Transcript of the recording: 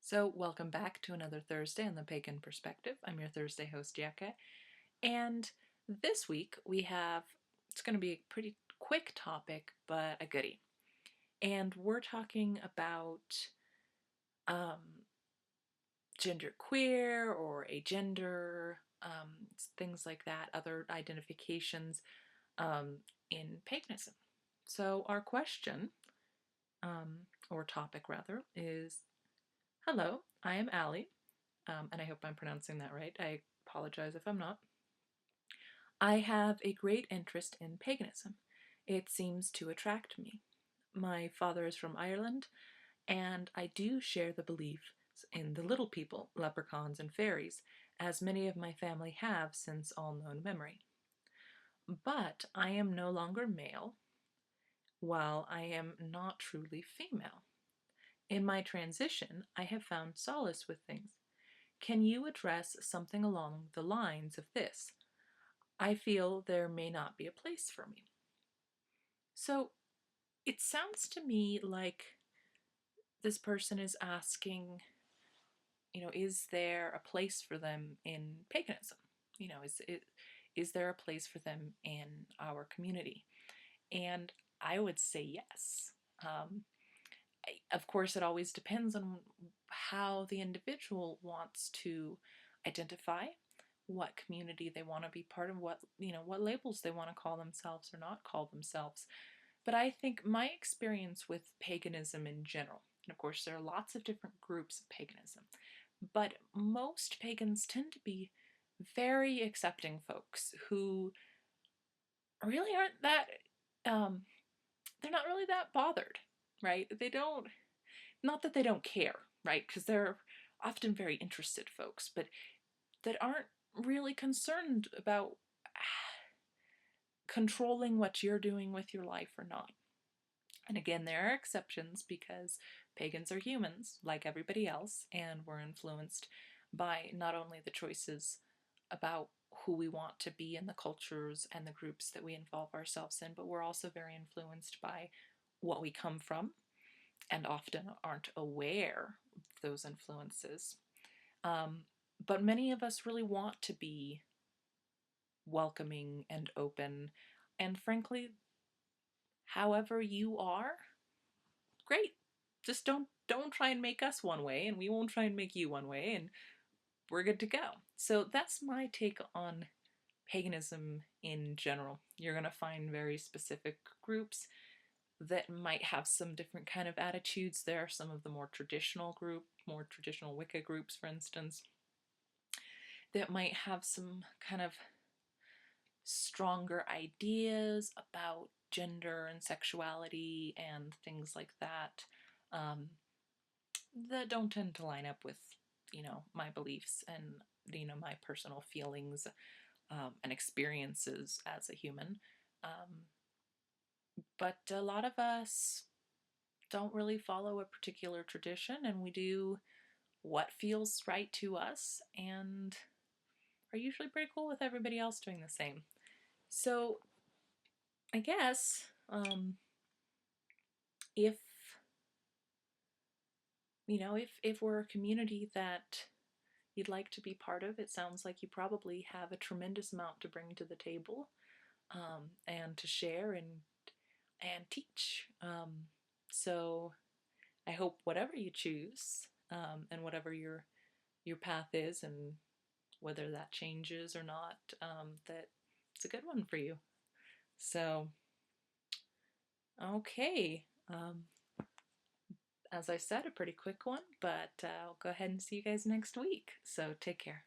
So, welcome back to another Thursday on the Pagan Perspective. I'm your Thursday host, Jacka. And this week it's going to be a pretty quick topic, but a goodie. And we're talking about um, genderqueer or agender, things like that, other identifications in paganism. So, our question, or topic rather, is hello, I am Allie. And I hope I'm pronouncing that right. I apologize if I'm not. I have a great interest in paganism. It seems to attract me. My father is from Ireland, and I do share the belief in the little people, leprechauns, and fairies, as many of my family have since all known memory. But I am no longer male, while I am not truly female. In my transition, I have found solace with things. Can you address something along the lines of this? I feel there may not be a place for me. So it sounds to me like this person is asking, is there a place for them in paganism? Is there a place for them in our community? And I would say yes. Of course, it always depends on how the individual wants to identify, what community they want to be part of, what labels they want to call themselves or not call themselves. But I think my experience with paganism in general, and of course there are lots of different groups of paganism, but most pagans tend to be very accepting folks who really aren't that, they're not really that bothered, right? They don't, not that they don't care, right? Because they're often very interested folks, but that aren't really concerned about controlling what you're doing with your life or not. And again, there are exceptions because pagans are humans, like everybody else, and we're influenced by not only the choices about who we want to be in the cultures and the groups that we involve ourselves in, but we're also very influenced by what we come from and often aren't aware of those influences. But many of us really want to be welcoming and open, and frankly, however you are, great. Just don't try and make us one way, and we won't try and make you one way, and we're good to go. So that's my take on paganism in general. You're going to find very specific groups that might have some different kind of attitudes. There are some of the more traditional Wicca groups, for instance, that might have some kind of stronger ideas about gender and sexuality and things like that, that don't tend to line up with, my beliefs and, my personal feelings and experiences as a human. But a lot of us don't really follow a particular tradition, and we do what feels right to us and are usually pretty cool with everybody else doing the same. So I guess if if we're a community that you'd like to be part of, it sounds like you probably have a tremendous amount to bring to the table, and to share and teach. So I hope whatever you choose, and whatever your path is, and whether that changes or not, that it's a good one for you. So, okay. As I said, a pretty quick one, but I'll go ahead and see you guys next week. So take care.